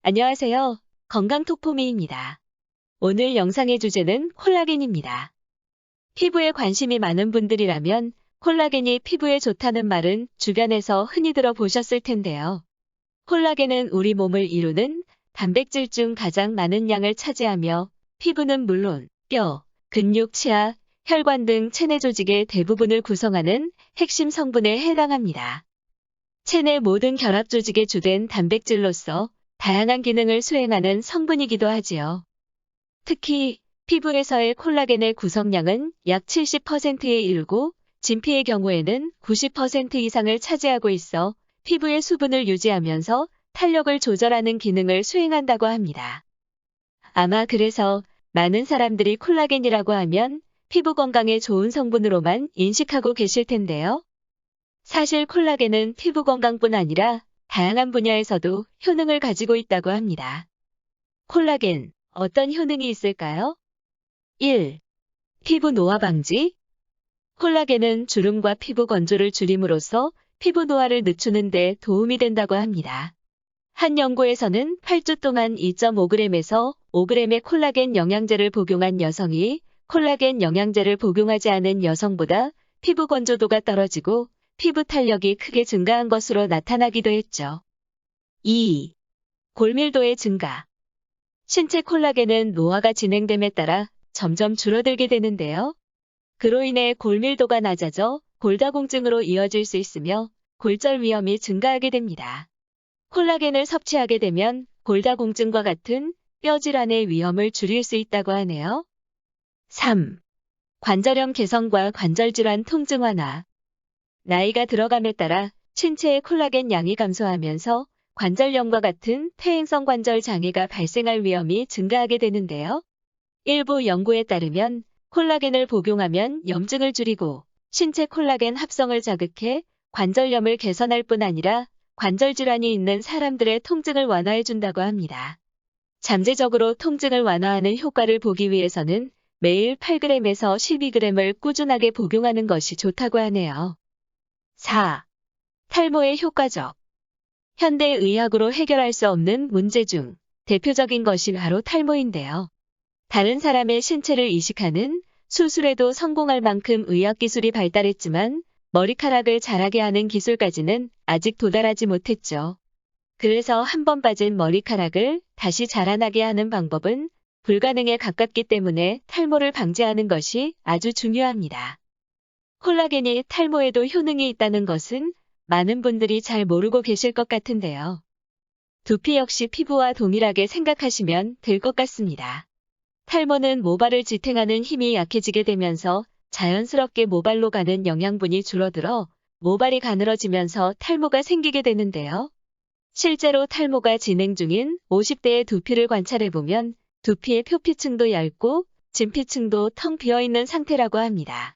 안녕하세요. 건강톡포미입니다. 오늘 영상의 주제는 콜라겐입니다. 피부에 관심이 많은 분들이라면 콜라겐이 피부에 좋다는 말은 주변에서 흔히 들어보셨을 텐데요. 콜라겐은 우리 몸을 이루는 단백질 중 가장 많은 양을 차지하며 피부는 물론 뼈, 근육, 치아, 혈관 등 체내 조직의 대부분을 구성하는 핵심 성분에 해당합니다. 체내 모든 결합 조직의 주된 단백질로서 다양한 기능을 수행하는 성분이기도 하지요. 특히 피부에서의 콜라겐의 구성량은 약 70%에 이르고 진피의 경우에는 90% 이상을 차지하고 있어 피부의 수분을 유지하면서 탄력을 조절하는 기능을 수행한다고 합니다. 아마 그래서 많은 사람들이 콜라겐이라고 하면 피부 건강에 좋은 성분으로만 인식하고 계실 텐데요. 사실 콜라겐은 피부 건강뿐 아니라 다양한 분야에서도 효능을 가지고 있다고 합니다. 콜라겐, 어떤 효능이 있을까요? 1. 피부 노화 방지. 콜라겐은 주름과 피부 건조를 줄임으로써 피부 노화를 늦추는 데 도움이 된다고 합니다. 한 연구에서는 8주 동안 2.5g에서 5g의 콜라겐 영양제를 복용한 여성이 콜라겐 영양제를 복용하지 않은 여성보다 피부 건조도가 떨어지고 피부 탄력이 크게 증가한 것으로 나타나기도 했죠. 2. 골밀도의 증가. 신체 콜라겐은 노화가 진행됨에 따라 점점 줄어들게 되는데요. 그로 인해 골밀도가 낮아져 골다공증으로 이어질 수 있으며 골절 위험이 증가하게 됩니다. 콜라겐을 섭취하게 되면 골다공증과 같은 뼈 질환의 위험을 줄일 수 있다고 하네요. 3. 관절염 개선과 관절 질환 통증 완화. 나이가 들어감에 따라 신체의 콜라겐 양이 감소하면서 관절염과 같은 퇴행성 관절 장애가 발생할 위험이 증가하게 되는데요. 일부 연구에 따르면 콜라겐을 복용하면 염증을 줄이고 신체 콜라겐 합성을 자극해 관절염을 개선할 뿐 아니라 관절 질환이 있는 사람들의 통증을 완화해 준다고 합니다. 잠재적으로 통증을 완화하는 효과를 보기 위해서는 매일 8g에서 12g을 꾸준하게 복용하는 것이 좋다고 하네요. 4. 탈모에 효과적. 현대의학으로 해결할 수 없는 문제 중 대표적인 것이 바로 탈모인데요. 다른 사람의 신체를 이식하는 수술에도 성공할 만큼 의학기술이 발달했지만 머리카락을 자라게 하는 기술까지는 아직 도달하지 못했죠. 그래서 한번 빠진 머리카락을 다시 자라나게 하는 방법은 불가능에 가깝기 때문에 탈모를 방지하는 것이 아주 중요합니다. 콜라겐이 탈모에도 효능이 있다는 것은 많은 분들이 잘 모르고 계실 것 같은데요. 두피 역시 피부와 동일하게 생각하시면 될 것 같습니다. 탈모는 모발을 지탱하는 힘이 약해지게 되면서 자연스럽게 모발로 가는 영양분이 줄어들어 모발이 가늘어지면서 탈모가 생기게 되는데요. 실제로 탈모가 진행 중인 50대의 두피를 관찰해보면 두피의 표피층도 얇고 진피층도 텅 비어있는 상태라고 합니다.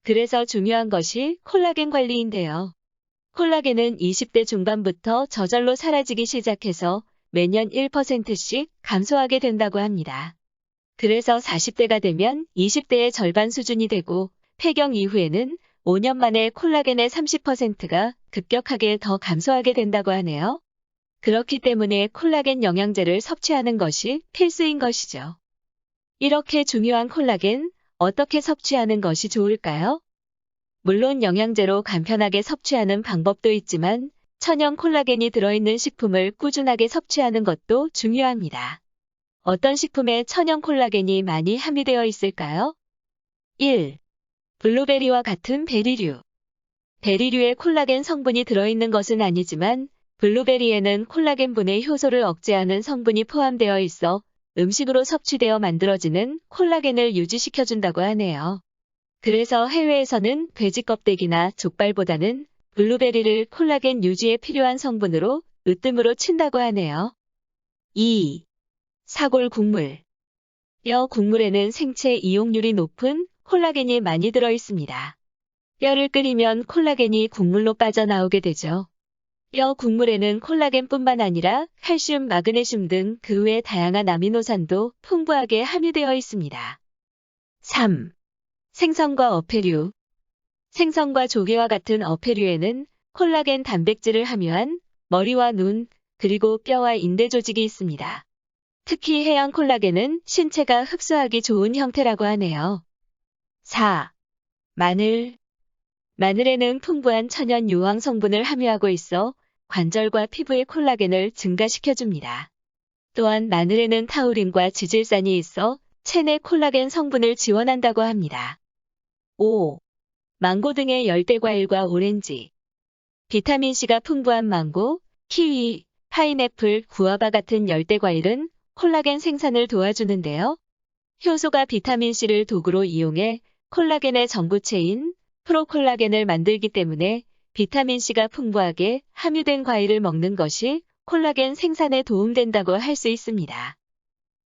그래서 중요한 것이 콜라겐 관리인데요. 콜라겐은 20대 중반부터 저절로 사라지기 시작해서 매년 1%씩 감소하게 된다고 합니다. 그래서 40대가 되면 20대의 절반 수준이 되고 폐경 이후에는 5년 만에 콜라겐의 30%가 급격하게 더 감소하게 된다고 하네요. 그렇기 때문에 콜라겐 영양제를 섭취하는 것이 필수인 것이죠. 이렇게 중요한 콜라겐, 어떻게 섭취하는 것이 좋을까요? 물론 영양제로 간편하게 섭취하는 방법도 있지만 천연 콜라겐이 들어있는 식품을 꾸준하게 섭취하는 것도 중요합니다. 어떤 식품에 천연 콜라겐이 많이 함유되어 있을까요? 1. 블루베리와 같은 베리류. 베리류에 콜라겐 성분이 들어있는 것은 아니지만 블루베리에는 콜라겐분해 효소를 억제하는 성분이 포함되어 있어 음식으로 섭취되어 만들어지는 콜라겐을 유지시켜준다고 하네요. 그래서 해외에서는 돼지 껍데기나 족발보다는 블루베리를 콜라겐 유지에 필요한 성분으로 으뜸으로 친다고 하네요. 2. 사골 국물. 뼈 국물에는 생체 이용률이 높은 콜라겐이 많이 들어 있습니다. 뼈를 끓이면 콜라겐이 국물로 빠져나오게 되죠. 뼈 국물에는 콜라겐뿐만 아니라 칼슘, 마그네슘 등 그 외 다양한 아미노산도 풍부하게 함유되어 있습니다. 3. 생선과 어패류. 생선과 조개와 같은 어패류에는 콜라겐 단백질을 함유한 머리와 눈, 그리고 뼈와 인대 조직이 있습니다. 특히 해양 콜라겐은 신체가 흡수하기 좋은 형태라고 하네요. 4. 마늘. 마늘에는 풍부한 천연 유황 성분을 함유하고 있어 관절과 피부의 콜라겐을 증가시켜줍니다. 또한 마늘에는 타우린과 지질산이 있어 체내 콜라겐 성분을 지원한다고 합니다. 5. 망고 등의 열대과일과 오렌지. 비타민C가 풍부한 망고, 키위, 파인애플, 구아바 같은 열대과일은 콜라겐 생산을 도와주는데요. 효소가 비타민C를 도구로 이용해 콜라겐의 전구체인 프로콜라겐을 만들기 때문에 비타민C가 풍부하게 함유된 과일을 먹는 것이 콜라겐 생산에 도움된다고 할 수 있습니다.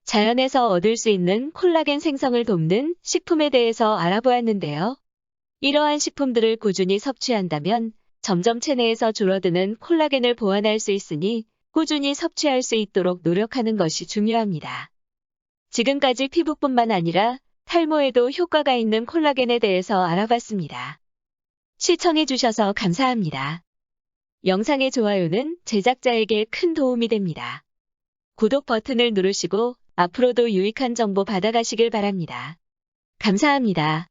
자연에서 얻을 수 있는 콜라겐 생성을 돕는 식품에 대해서 알아보았는데요. 이러한 식품들을 꾸준히 섭취한다면 점점 체내에서 줄어드는 콜라겐을 보완할 수 있으니 꾸준히 섭취할 수 있도록 노력하는 것이 중요합니다. 지금까지 피부뿐만 아니라 탈모에도 효과가 있는 콜라겐에 대해서 알아봤습니다. 시청해주셔서 감사합니다. 영상의 좋아요는 제작자에게 큰 도움이 됩니다. 구독 버튼을 누르시고 앞으로도 유익한 정보 받아가시길 바랍니다. 감사합니다.